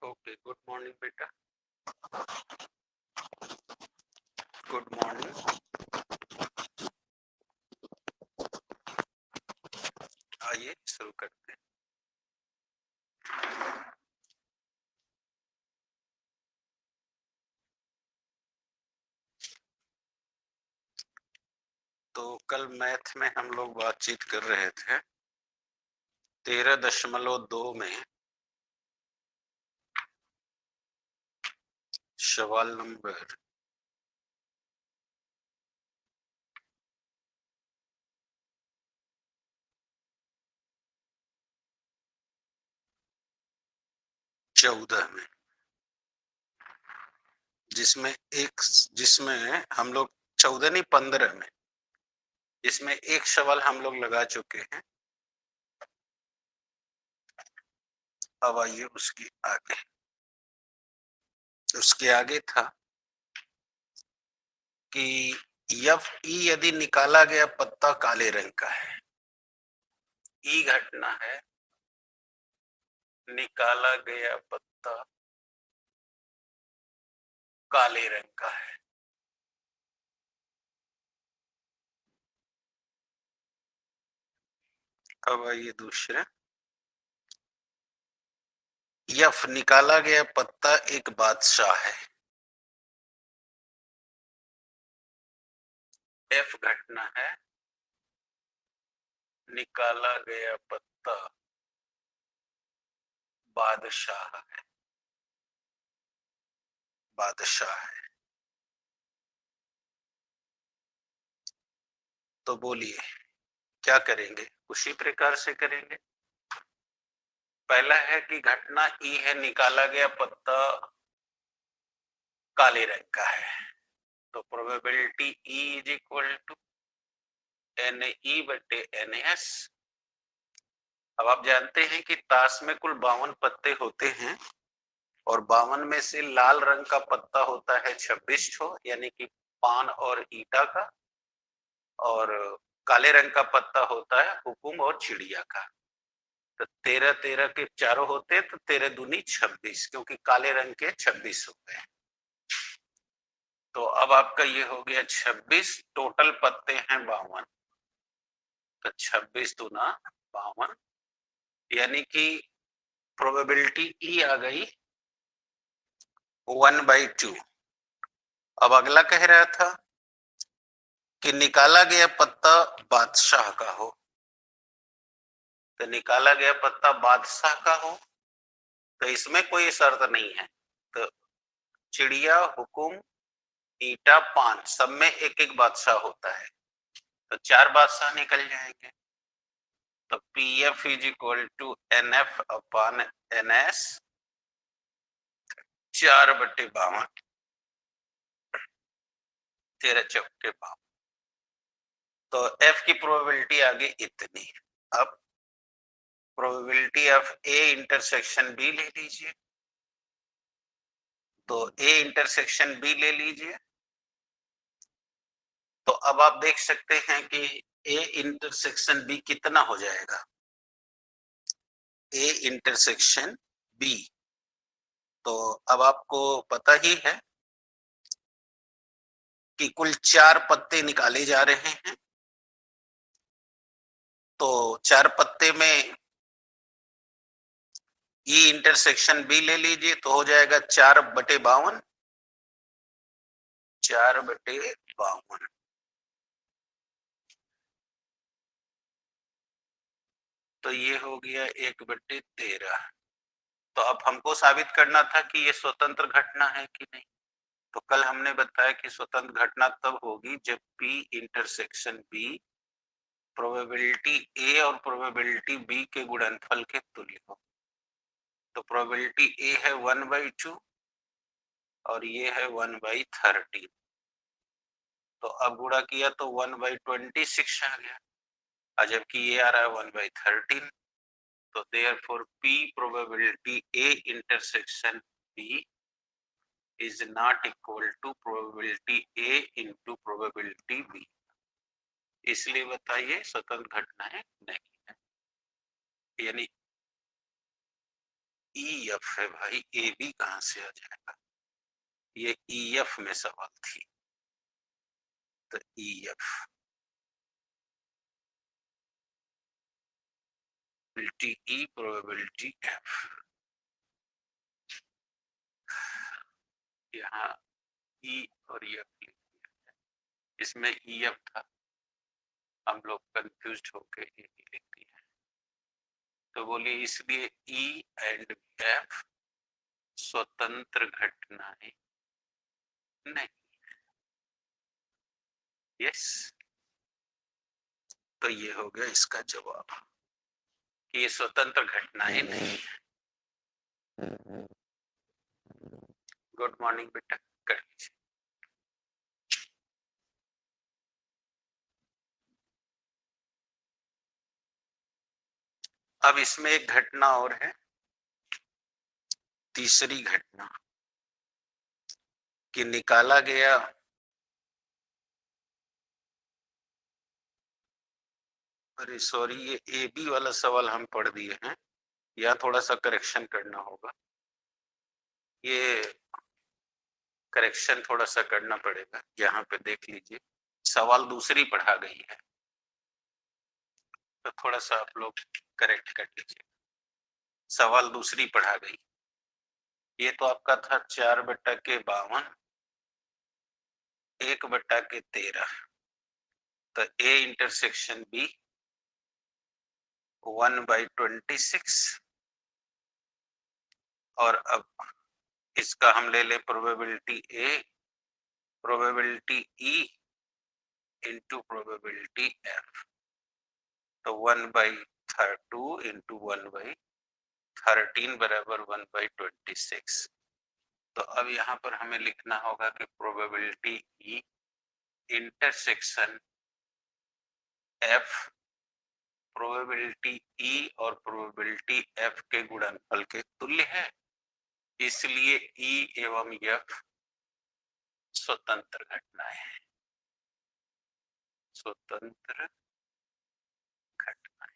Okay, good morning बेटा। Good morning. आइए शुरू करते हैं। तो कल मैथ में हम लोग बातचीत कर रहे थे 13.2 में सवाल नंबर 14 में, जिसमें हम लोग 14 नहीं 15 में, जिसमें एक सवाल हम लोग लगा चुके हैं। अब आइए उसके आगे था कि एफ ई यदि निकाला गया पत्ता काले रंग का है। ई घटना है, निकाला गया पत्ता काले रंग का है। अब आइए दूसरा, एफ निकाला गया पत्ता एक बादशाह है। एफ घटना है, निकाला गया पत्ता बादशाह है। बादशाह है, तो बोलिए क्या करेंगे? उसी प्रकार से करेंगे। पहला है कि घटना ई है, निकाला गया पत्ता काले रंग का है, तो probability E is equal to N E बटे एन एस। अब आप जानते हैं कि ताश में कुल 52 पत्ते होते हैं और 52 में से लाल रंग का पत्ता होता है 26 ठो, यानी कि पान और ईटा का, और काले रंग का पत्ता होता है हुकुम और चिड़िया का। तो 13-13 के चारों होते हैं, तो 13 दूनी 26, क्योंकि काले रंग के 26 हो गए। तो अब आपका ये हो गया 26, टोटल पत्ते हैं 52, तो 26 दूना 52, यानी कि प्रोबेबिलिटी ई आ गई 1/2। अब अगला कह रहा था कि निकाला गया पत्ता बादशाह का हो, तो निकाला गया पत्ता बादशाह का हो तो इसमें कोई शर्त नहीं है, तो चिड़िया, हुकुम, ईटा, पान सब में एक एक बादशाह होता है, तो 4 बादशाह निकल जाएंगे। तो P F is equal to N F upon N S, 4/52, 13 चौके 52। तो एफ की प्रोबेबिलिटी आ गई इतनी। अब probability of A intersection B ले लीजिए, तो ए इंटरसेक्शन बी ले लीजिए। तो अब आप देख सकते हैं कि ए इंटरसेक्शन बी कितना हो जाएगा। ए इंटरसेक्शन बी, तो अब आपको पता ही है कि कुल 4 पत्ते निकाले जा रहे हैं, तो 4 पत्ते में ई इंटरसेक्शन बी ले लीजिए, तो हो जाएगा 4/52, 4/52। तो ये हो गया 1/13। तो अब हमको साबित करना था कि ये स्वतंत्र घटना है कि नहीं। तो कल हमने बताया कि स्वतंत्र घटना तब होगी जब P intersection B probability A और प्रोबेबिलिटी B के गुणनफल के तुल्य हो। तो प्रोबेबिलिटी A है 1/2 और ये है 1/13, तो अब गुणा किया तो 1/26 आ गया, और जबकि ये आ रहा है 1/13, तो therefore P probability A intersection B is not equal to probability A into probability B। इसलिए बताइए स्वतंत्र घटनाएं नहीं है, यानी ई एफ है भाई, ए बी कहां से आ जाएगा, ये ई एफ में सवाल थी, तो ई एफ प्रोबेबिलिटी ई, प्रोबेबिलिटी एफ, यहाँ ई और एफ, इसमें ई एफ था, हम लोग कंफ्यूज होके ए बी लिख दिया, तो बोलिए इसलिए ई एंड एफ स्वतंत्र घटनाएं नहीं। यस, तो ये हो गया इसका जवाब कि ये स्वतंत्र घटनाएं नहीं। गुड मॉर्निंग बेटा, कर लीजिए। अब इसमें एक घटना और है, तीसरी घटना, कि निकाला गया अरे सॉरी, ये ए बी वाला सवाल हम पढ़ दिए हैं, यहाँ थोड़ा सा करेक्शन करना होगा, ये करेक्शन थोड़ा सा करना पड़ेगा। यहाँ पे देख लीजिए, सवाल दूसरी पढ़ा गई है, तो थोड़ा सा आप लोग करेक्ट कर लीजिए, सवाल दूसरी पढ़ा गई। ये तो आपका था 4/52, 1/13, तो ए इंटरसेक्शन बी 1/26, और अब इसका हम ले लें probability A, probability E into probability F, तो 1/2 इंटू 1/13 बराबर 1/26। तो अब यहाँ पर हमें लिखना होगा कि probability E intersection F probability E और प्रोबेबिलिटी एफ के गुणनफल के तुल्य है, इसलिए ई एवं एफ स्वतंत्र घटनाएं हैं, स्वतंत्र घटनाएं।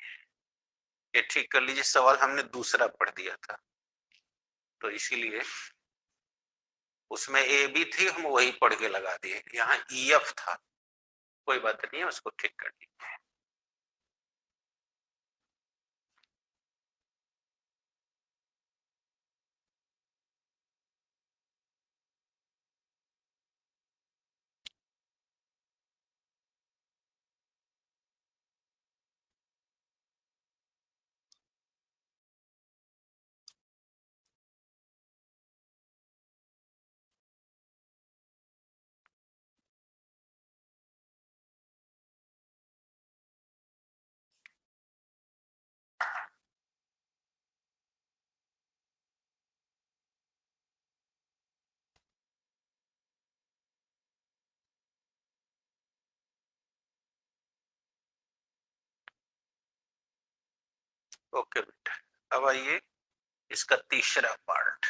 ये ठीक कर लीजिए, सवाल हमने दूसरा पढ़ दिया था, तो इसीलिए उसमें ए बी थी, हम वही पढ़ के लगा दिए, यहाँ ई एफ था, कोई बात नहीं है, उसको ठीक कर लीजिए। ओके बेटा, अब आइए इसका तीसरा पार्ट।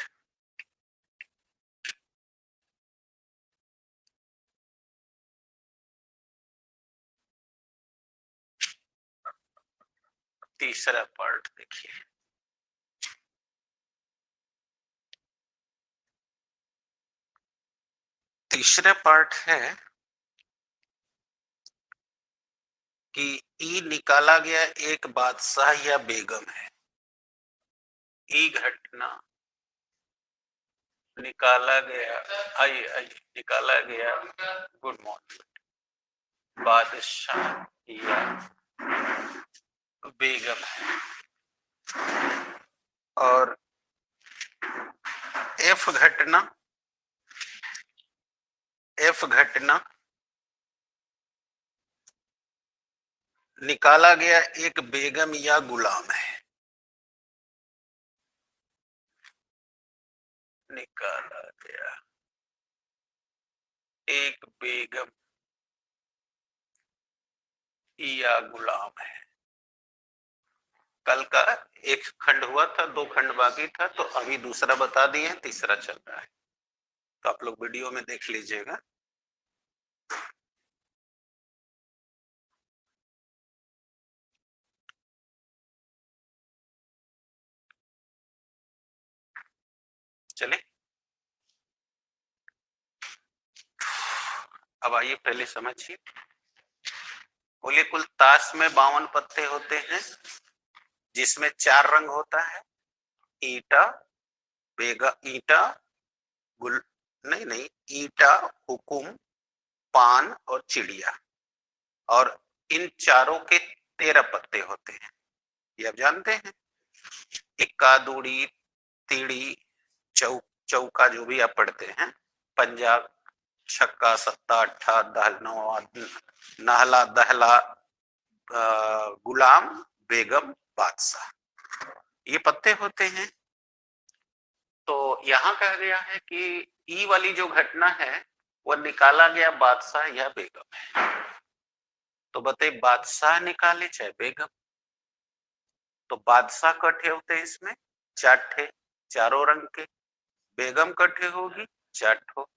तीसरा पार्ट देखिए, तीसरा पार्ट है कि ई निकाला गया एक बादशाह या बेगम है, ई घटना निकाला गया, आइए आइए, निकाला गया, गुड मॉर्निंग, बादशाह या बेगम है, और एफ घटना निकाला गया एक बेगम या गुलाम है, निकाला गया एक बेगम या गुलाम है। कल का एक खंड हुआ था, 2 खंड बाकी था, तो अभी दूसरा बता दिए, तीसरा चल रहा है, तो आप लोग वीडियो में देख लीजिएगा। चले, अब आइए पहले समझिए। बोलिए कुल ताश में 52 पत्ते होते हैं, जिसमें 4 रंग होता है, ईटा, बेगा, ईटा, गुल, नहीं, ईटा, हुकुम, पान और चिड़िया। और इन चारों के 13 पत्ते होते हैं, ये आप जानते हैं। इक्का, दूड़ी, तीड़ी, चौका जो भी आप पढ़ते हैं, पंजा, छक्का, सत्ता, अट्ठा, दहलनवा, नहला, दहला, गुलाम, बेगम, बादशाह, ये पत्ते होते हैं। तो यहाँ कहा गया है कि ई वाली जो घटना है वह निकाला गया बादशाह या बेगम है। तो बताइए बादशाह निकाले चाहे बेगम, तो बादशाह कट्ठे होते हैं इसमें 4 ठे, चारों रंग के। बेगम कट्ठे होगी 4 ठो।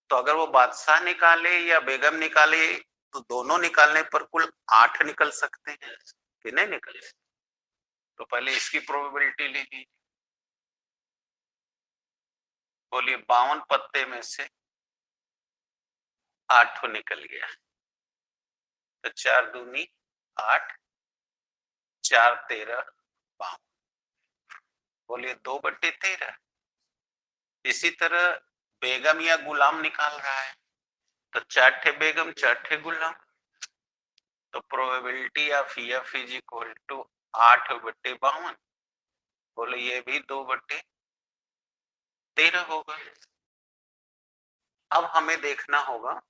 तो अगर वो बादशाह निकाले या बेगम निकाले तो दोनों निकालने पर कुल 8 निकल सकते हैं कि नहीं निकल सकते। तो पहले इसकी प्रोबेबिलिटी लीजिए। बोलिए 52 पत्ते में से 8 निकल गया, तो 4 दूनी 8, 4 13 52। बोलिए 2/13। इसी तरह बेगम या गुलाम निकाल रहा है, तो 4 ठे बेगम 4 ठे गुलाम। तो probability of F is equal to 8/52। बोले ये भी 2/13 होगा। अब हमें देखना होगा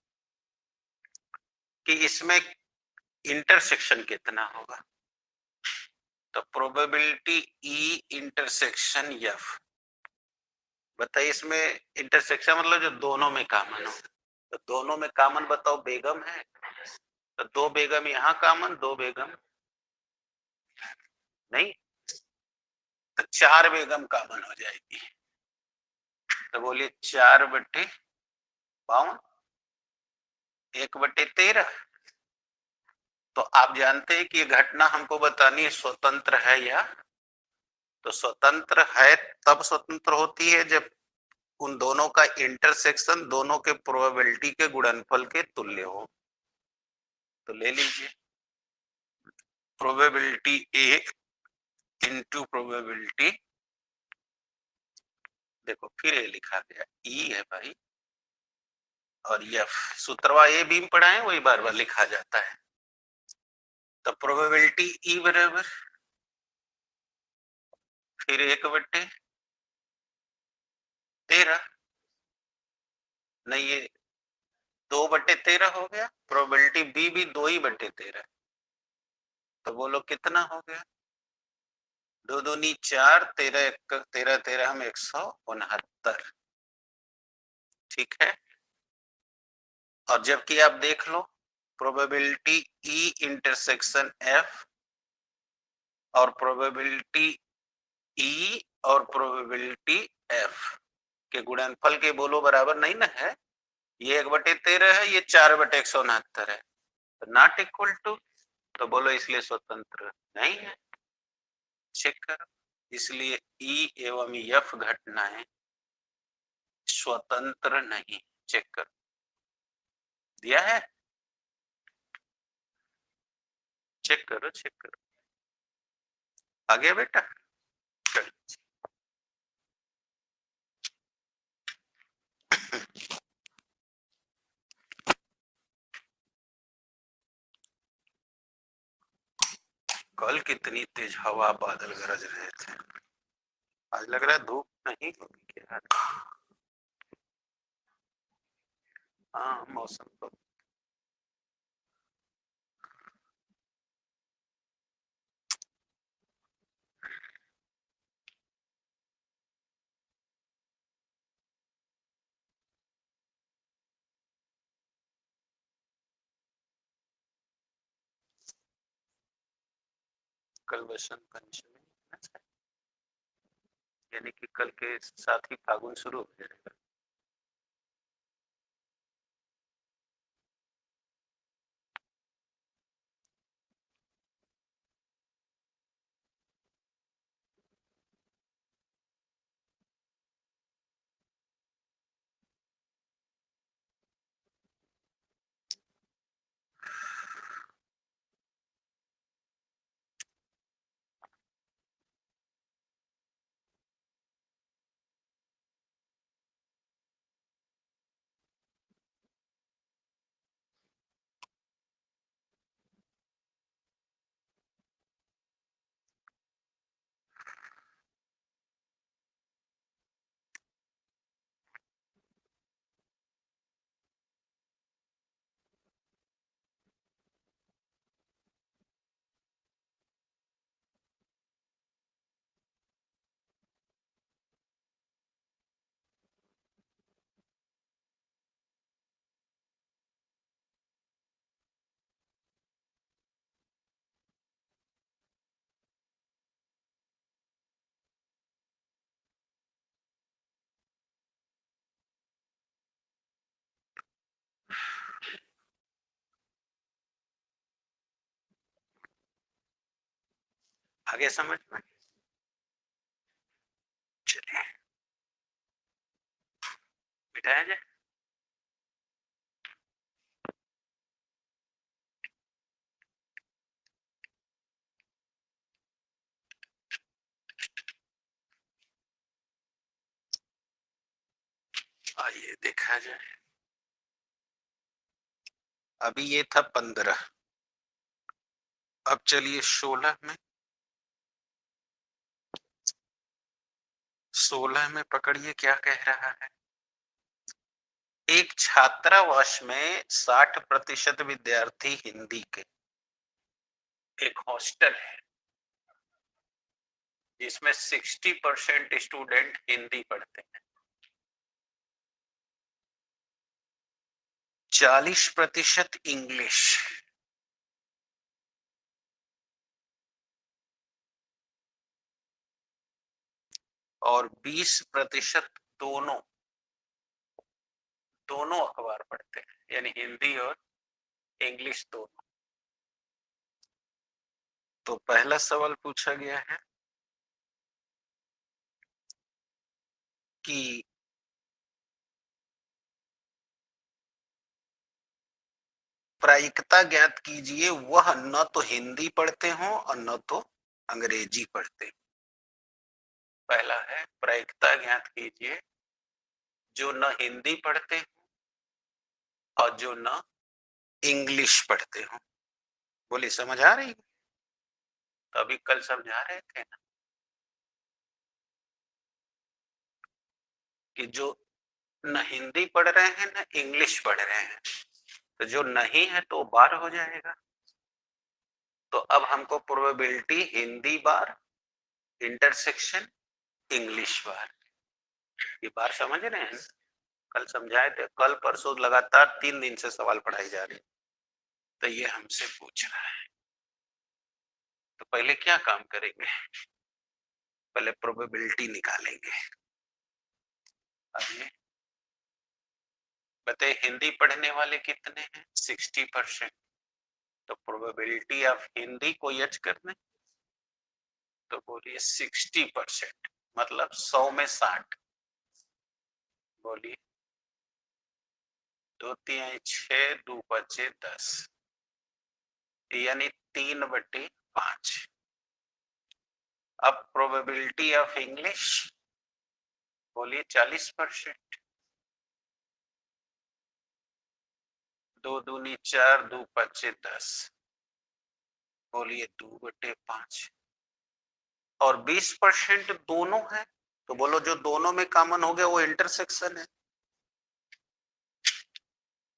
कि इसमें इंटरसेक्शन कितना होगा। तो प्रोबेबिलिटी ई इंटरसेक्शन एफ, बताइए इसमें इंटरसेक्शन मतलब जो दोनों में कॉमन हो। तो दोनों में कॉमन बताओ बेगम है, तो 2 बेगम यहाँ कॉमन, 2 बेगम नहीं, तो 4 बेगम कॉमन हो जाएगी। तो बोलिए 4/52, 1/13। तो आप जानते हैं कि ये घटना हमको बतानी है स्वतंत्र है या, तो स्वतंत्र है तब स्वतंत्र होती है जब उन दोनों का इंटरसेक्शन दोनों के प्रोबेबिलिटी के गुणनफल के तुल्य हो। तो ले लीजिए प्रोबेबिलिटी ए इंटू प्रोबेबिलिटी, देखो फिर ए लिखा गया, ई है भाई और एफ, सूत्रवा ए भी पढ़ा है वही बार बार लिखा जाता है। तो प्रोबेबिलिटी ई बराबर फिर 1/13, नहीं ये 2/13 हो गया। प्रोबेबिलिटी बी भी 2/13। तो बोलो कितना हो गया, 2 दूनी 4, 13 13 13 हम 169। ठीक है। और जबकि आप देख लो प्रोबेबिलिटी ई इंटरसेक्शन एफ और प्रोबेबिलिटी ई और प्रोबेबिलिटी एफ के गुणनफल के बोलो बराबर नहीं ना है। ये 1/13 है, ये 4/169 है, तो नॉट इक्वल टू। तो बोलो इसलिए स्वतंत्र नहीं है। चेक करो, इसलिए ई एवं एफ घटनाएं स्वतंत्र नहीं। चेक करो, दिया है, चेक करो चेक करो। आ गया बेटा, कल कितनी तेज हवा बादल गरज रहे थे, आज लग रहा है धूप नहीं होगी क्या। हाँ मौसम तो कल बसंत पंचमी, यानी कि कल के साथ ही फागुन शुरू हो जाएगा। आगे समझ में? चलिए मिटाया जाए। आइए देखा जाए। अभी ये था 15, अब चलिए 16 में। 16 में पकड़िए क्या कह रहा है। एक छात्रावास में 60% विद्यार्थी हिंदी के, एक हॉस्टल है जिसमें 60% स्टूडेंट हिंदी पढ़ते हैं, 40% इंग्लिश और 20% दोनों दोनों अखबार पढ़ते हैं, यानी हिंदी और इंग्लिश दोनों। तो पहला सवाल पूछा गया है कि प्रायिकता ज्ञात कीजिए, वह न तो हिंदी पढ़ते हों और न तो अंग्रेजी पढ़ते हों। पहला है प्रायिकता ज्ञात कीजिए, जो न हिंदी पढ़ते हों और जो न इंग्लिश पढ़ते हों। बोली समझ आ रही? तो अभी कल समझा रहे थे ना कि जो न हिंदी पढ़ रहे हैं न इंग्लिश पढ़ रहे हैं, तो जो नहीं है तो बार हो जाएगा। तो अब हमको प्रोबेबिलिटी हिंदी बार इंटरसेक्शन इंग्लिश बार, ये बार समझ रहे हैं? कल समझाए थे, कल परसों लगातार 3 दिन से सवाल पढ़ाई जा रही। तो ये हमसे पूछ रहा है, तो पहले क्या काम करेंगे? पहले प्रोबेबिलिटी निकालेंगे। आइए बताइए, हिंदी पढ़ने वाले कितने हैं? 60%। तो प्रोबेबिलिटी ऑफ हिंदी को एच करने, तो बोलिए 60%, मतलब 100 में 60। बोलिए 2 3 6 2 5 10, यानी 3/5। अब प्रोबेबिलिटी ऑफ इंग्लिश बोलिए 40%। 2 दूनी 4 2 5 10, बोलिए 2/5। और 20% दोनों है, तो बोलो जो दोनों में कॉमन हो गया वो इंटरसेक्शन है,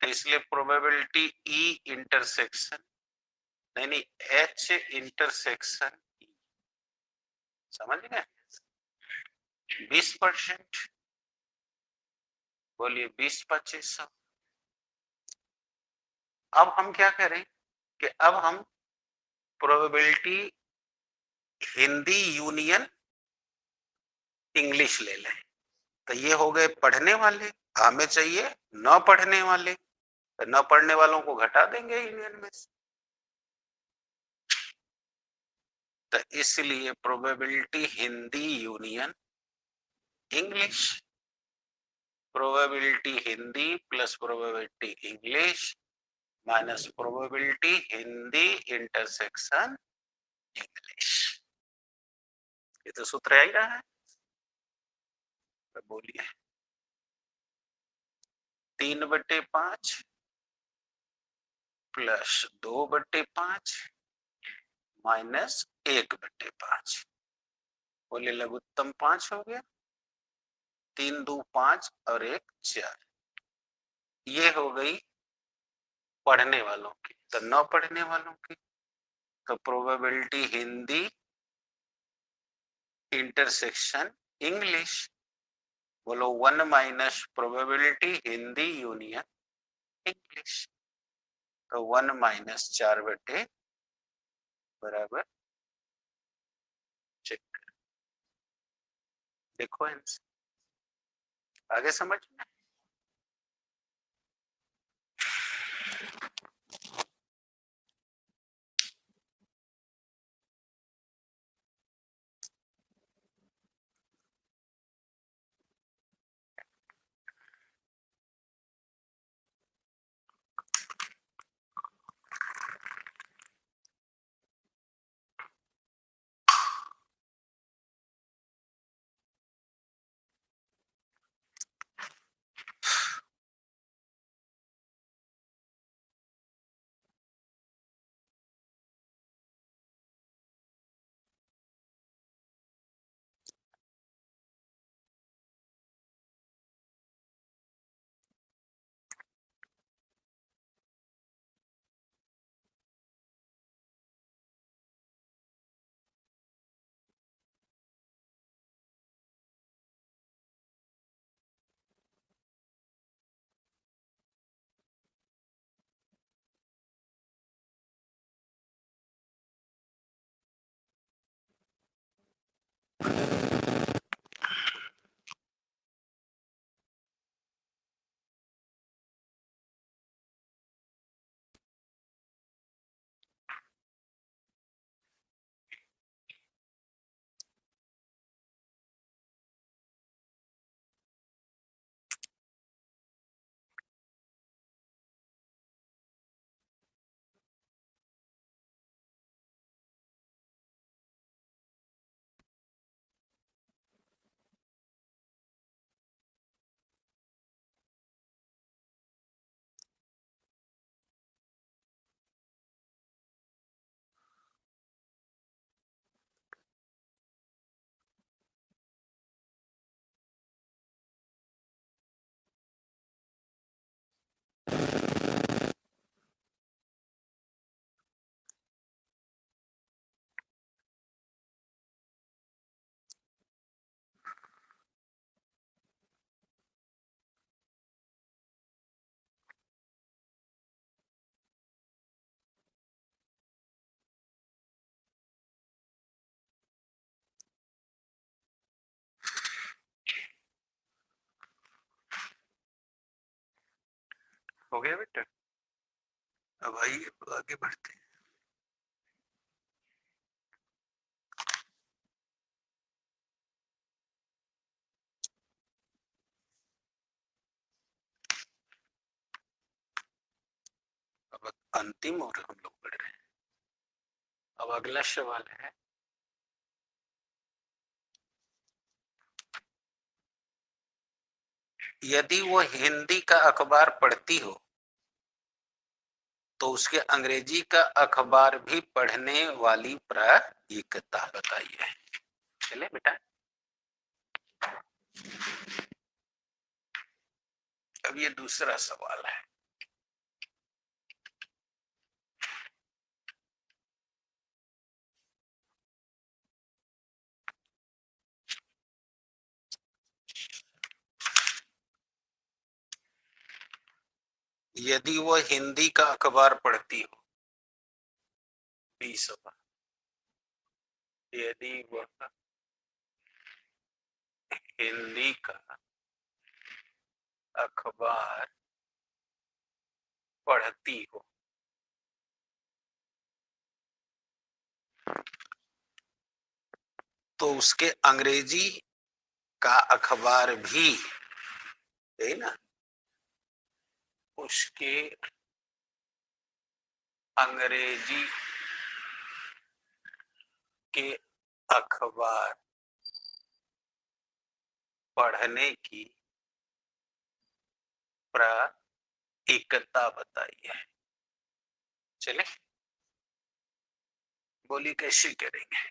तो इसलिए प्रोबेबिलिटी ई इंटरसेक्शन, नहीं नहीं एच इंटरसेक्शन, समझ गए? 20%, बोलिए 20/25। अब हम क्या करें कि अब हम प्रोबेबिलिटी हिंदी यूनियन इंग्लिश ले लें। तो ये हो गए पढ़ने वाले, हमें चाहिए न पढ़ने वाले, तो न पढ़ने वालों को घटा देंगे यूनियन में से। तो इसलिए probability Hindi union English, probability Hindi plus probability English minus probability Hindi intersection English. ये तो सूत्र आ ही रहा है, तो बोलिए 3/5 प्लस 2/5 माइनस 1/5, बोलिए लघुत्तम 5 हो गया, 3 2 5 और 1 4। ये हो गई पढ़ने वालों की। तो न पढ़ने वालों की, तो प्रोबेबिलिटी हिंदी इंटरसेक्शन इंग्लिश, बोलो 1 minus probability Hindi union English, तो 1 माइनस 4/, बराबर, चेक देखो आंसर। आगे समझ में? हो गया बेटा? अब आइए आगे बढ़ते हैं। अब अंतिम और हम लोग पढ़ रहे हैं। अब अगला सवाल है, यदि वो हिंदी का अखबार पढ़ती हो तो उसके अंग्रेजी का अखबार भी पढ़ने वाली प्रायिकता बताइए। चले बेटा, अब ये दूसरा सवाल है। यदि वो हिंदी का अखबार पढ़ती हो, 20 सवाल। यदि वह हिंदी का अखबार पढ़ती हो तो उसके अंग्रेजी का अखबार भी, है ना, उसके अंग्रेजी के अखबार पढ़ने की प्रायिकता बताइए। चले, बोली कैसे करेंगे?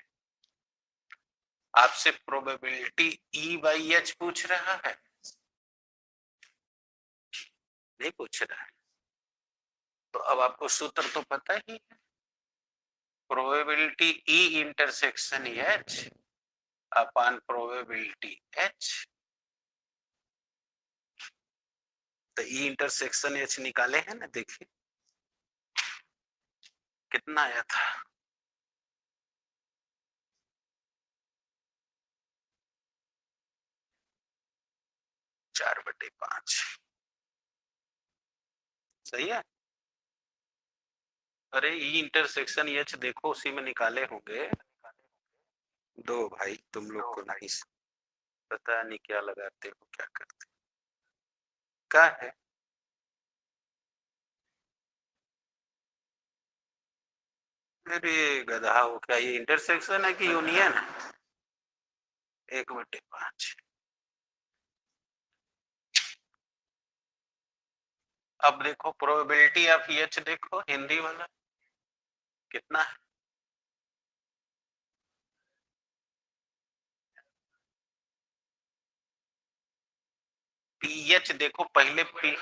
आपसे प्रोबेबिलिटी E/H पूछ रहा है, नहीं पूछ रहा है? तो अब आपको सूत्र तो पता ही है, probability E intersection H upon probability H। तो E इंटरसेक्शन H निकाले हैं ना, देखिए कितना आया था, 4/5। सही है। अरे E इंटरसेक्शन H देखो, उसी में निकाले होंगे। दो भाई, तुम लोग को नहीं पता, नहीं क्या लगाते हो, क्या करते हो? क्या है? अरे गधा हो, क्या ये इंटरसेक्शन है कि यूनियन है? 1/5। अब देखो प्रोबेबिलिटी ऑफ H, देखो हिंदी वाला कितना है? PH देखो पहले P,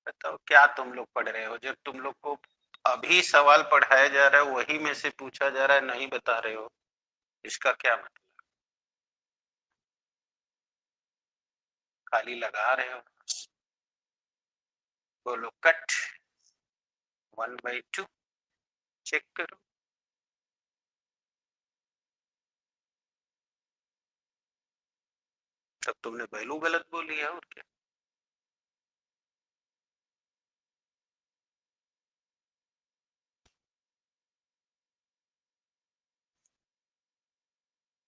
बताओ क्या तुम लोग पढ़ रहे हो? जब तुम लोग को अभी सवाल पढ़ाया जा रहा है वही में से पूछा जा रहा है, नहीं बता रहे हो, इसका क्या मतलब? खाली लगा रहे हो। बोलो कट, 1/2, चेक करो। तब तुमने वैल्यू गलत बोली है और क्या।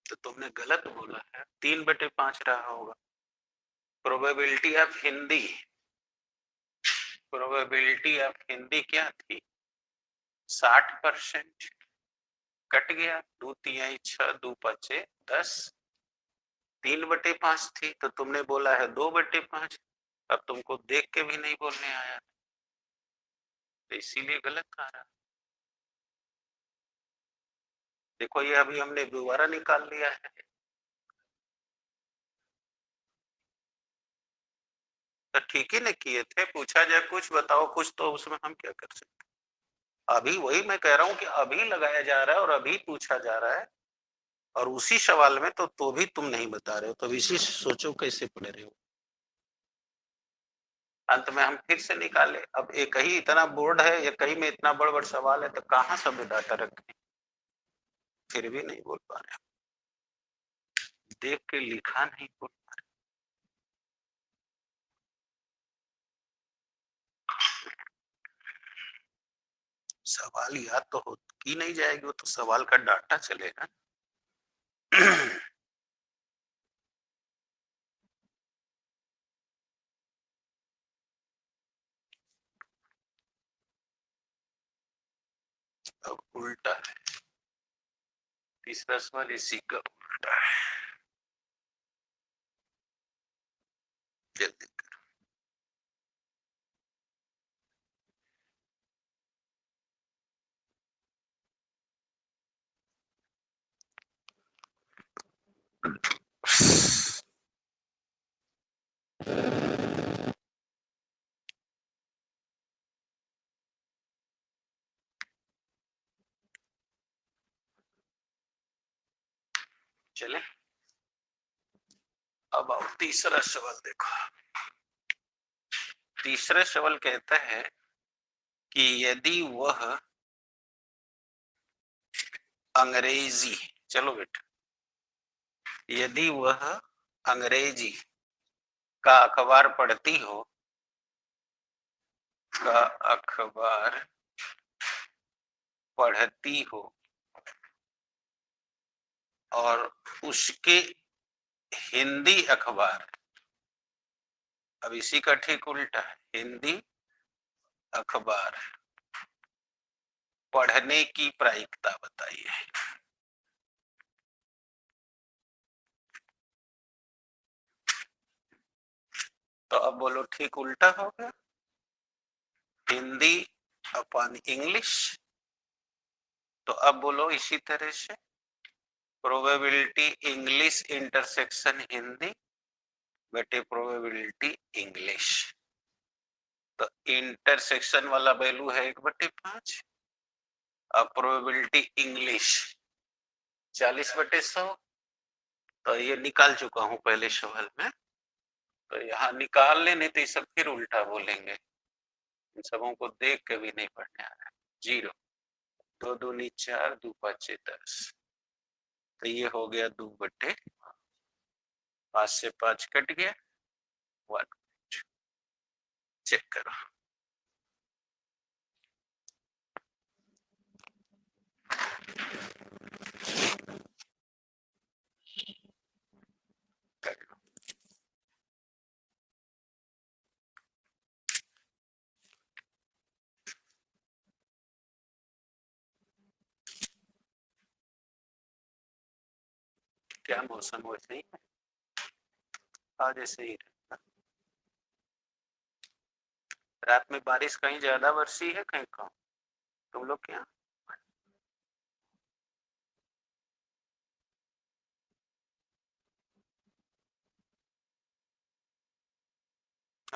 तो तुमने गलत बोला है, 3/5 रहा होगा। Probability of Hindi, probability of Hindi क्या थी, 60%। कट गया, 2 3 6 2 5 10, 3/5 थी तो तुमने बोला है 2/5। अब तुमको देख के भी नहीं बोलने आया, तो इसीलिए गलत आ रहा। देखो ये अभी हमने दोबारा निकाल लिया है। तो ठीक ही नहीं किए थे, पूछा जाए कुछ बताओ कुछ, तो उसमें हम क्या कर सकते। अभी वही मैं कह रहा हूँ कि अभी लगाया जा रहा है और अभी पूछा जा रहा है, और उसी सवाल में तो भी तुम नहीं बता रहे हो, तो इसी सोचो कैसे पढ़ रहे हो। अंत में हम फिर से निकाले, अब एक ही इतना बोर्ड है, एक ही में इतना बड़ बड़ सवाल है, तो कहाँ सब डाटा रखें, फिर भी नहीं बोल पा रहे, देख के लिखा नहीं बोल पा रहे। सवाल याद तो हो की नहीं जाएगी, वो तो सवाल का डाटा चलेगा। अब उल्टा है, तीसरा सवाल इसी का उल्टा है, जल्दी। चले, अब आओ तीसरा सवाल देखो। तीसरा सवाल कहता है कि यदि वह अंग्रेजी, चलो बेटा, यदि वह अंग्रेजी का अखबार पढ़ती हो, का अखबार पढ़ती हो और उसके हिंदी अखबार, अब इसी का ठीक उल्टा है, हिंदी अखबार पढ़ने की प्रायिकता बताइए। तो अब बोलो ठीक उल्टा हो गया, हिंदी अपन इंग्लिश। तो अब बोलो इसी तरह से, प्रोबेबिलिटी इंग्लिश इंटरसेक्शन हिंदी बेटे प्रोबेबिलिटी इंग्लिश। तो इंटरसेक्शन वाला वैल्यू है 1/5, अब प्रोबेबिलिटी इंग्लिश 40/100। तो ये निकाल चुका हूं पहले सवाल में, तो यहाँ निकाल ले, नहीं तो ये सब फिर उल्टा बोलेंगे, इन सबों को देख के भी नहीं पढ़ने आ रहा है। 0, 2 दूनी 4, 2 5 10, तो ये हो गया 2/5 से 5 कट गया 1। चेक करो, कर लो। क्या मौसम वैसे ही है, आज ऐसे ही रहता। रात में बारिश कहीं ज्यादा बरसी है कहीं कम, तुम लोग क्या।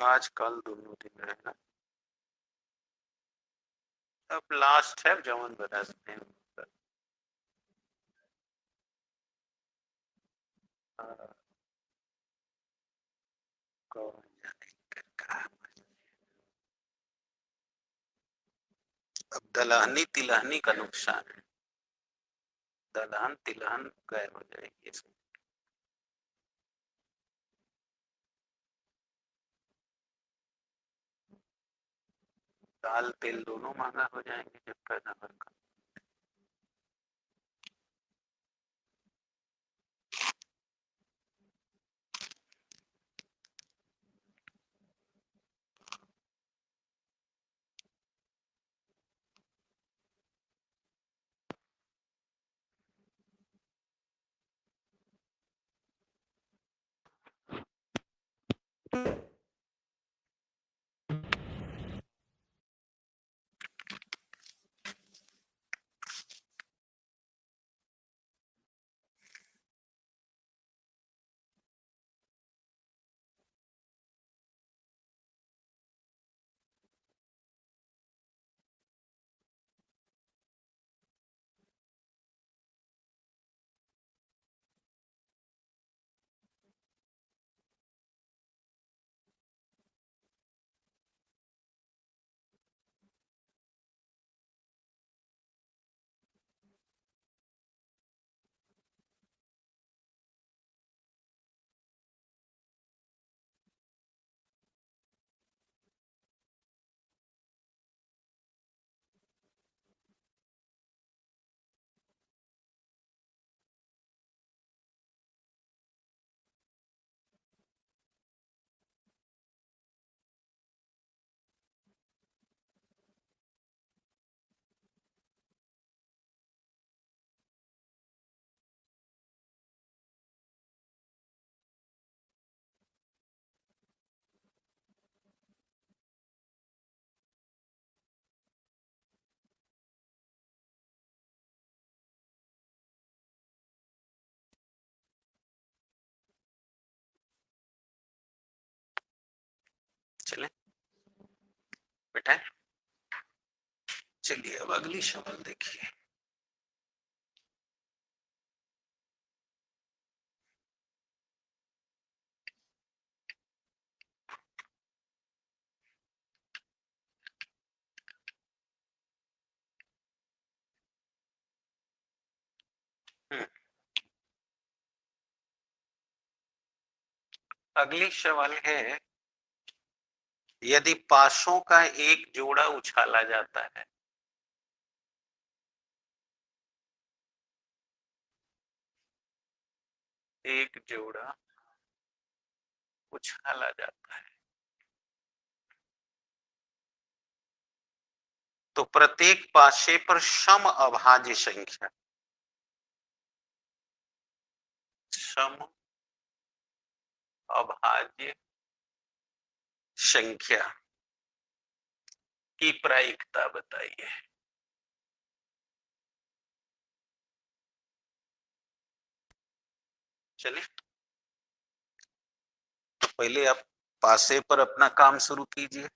आज कल दोनों दिन रहेगा, अब लास्ट है जवन बरसते हैं। कौन जाने क्या। अब दलहनी तिलहनी का नुकसान है, दलहन तिलहन गायब हो जाएगी इसमें। दाल तेल दोनों महंगा हो जाएंगे जब पैदावार का। चले बेटा, चलिए अब अगली सवाल देखिए। अगली सवाल है, यदि पासों का एक जोड़ा उछाला जाता है, एक जोड़ा उछाला जाता है, तो प्रत्येक पासे पर सम अभाज्य संख्या, सम अभाज्य संख्या की प्रायिकता बताइए। चलिए तो पहले आप पासे पर अपना काम शुरू कीजिए।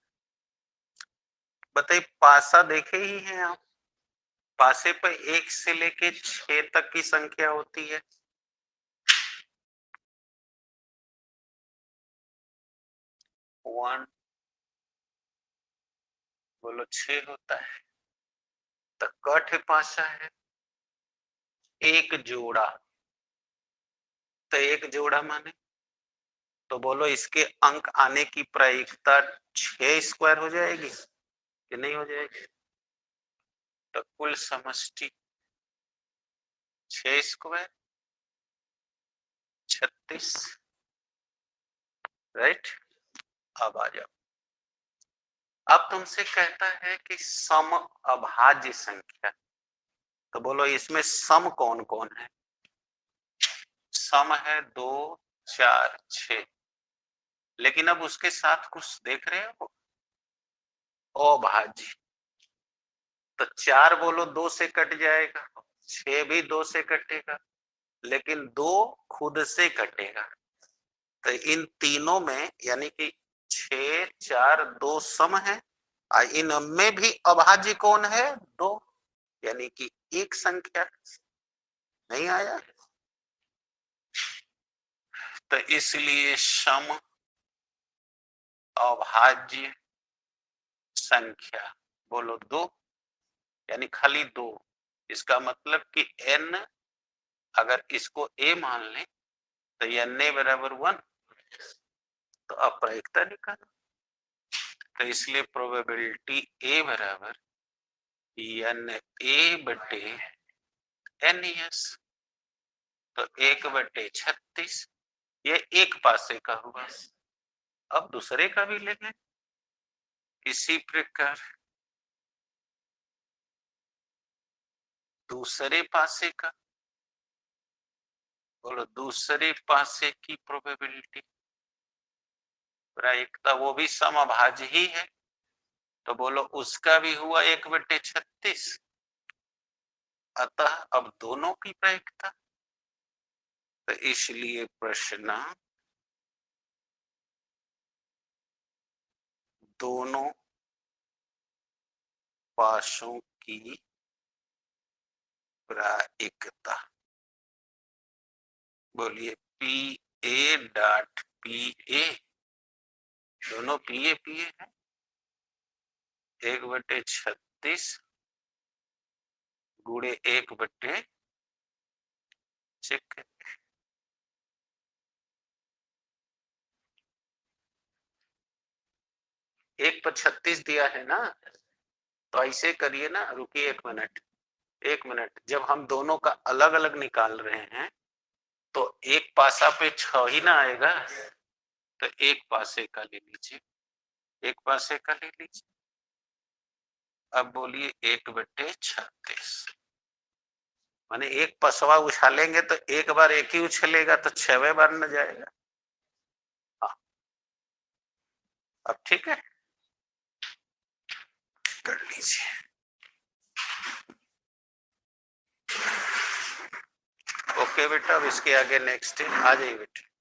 बताइए, पासा देखे ही हैं आप, पासे पर 1 से लेके 6 तक की संख्या होती है। वन बोलो 6 होता है, तो कठ पासा है एक जोड़ा, तो एक जोड़ा माने तो बोलो इसके अंक आने की प्रायिकता 6 स्क्वायर हो जाएगी कि नहीं हो जाएगी? तो कुल समष्टि 6 स्क्वायर 36, राइट। अब आ जाओ, अब तुमसे कहता है कि सम अभाज्य संख्या, तो बोलो इसमें सम कौन कौन है? सम है 2 4 6, लेकिन अब उसके साथ कुछ देख रहे हो, अभाज्य, तो 4 बोलो 2 से कट जाएगा, 6 भी 2 से कटेगा, लेकिन 2 खुद से कटेगा। तो इन तीनों में यानी कि 6 4 2 सम है, और इनमें भी अभाज्य कौन है? 2, यानी कि एक संख्या नहीं आया, तो इसलिए सम अभाज्य संख्या बोलो 2, यानी खाली 2। इसका मतलब कि n, अगर इसको a मान लें तो n a बराबर 1, तो अप्रायिकता निकालो। तो इसलिए प्रोबेबिलिटी ए बराबर एन ए बटे NES। तो 1/36 ये एक पासे का हुआ। अब दूसरे का भी लेंगे इसी प्रकार। दूसरे पासे का बोलो, दूसरे पासे की प्रोबेबिलिटी प्रायिकता वो भी समअभाज्य ही है, तो बोलो उसका भी हुआ 1/36। अतः अब दोनों की प्रायिकता, तो इसलिए प्रश्न दोनों पासों की प्रायिकता, बोलिए PA.PA, दोनों PA है। 1/36 गुणे 1/, चेक 1/36 दिया है ना, तो ऐसे करिए ना, रुकिए 1 मिनट, जब हम दोनों का अलग अलग निकाल रहे हैं तो एक पासा पे 6 ही ना आएगा, तो एक पासे का ले लीजिए, एक पासे का ले लीजिए। अब बोलिए 1/36, माने एक पसवा उछालेंगे तो एक बार एक ही उछलेगा, तो 6वें बार न जाएगा। हाँ, अब ठीक है, कर लीजिए। ओके बेटा, अब इसके आगे नेक्स्ट है, आ जाइए बेटा।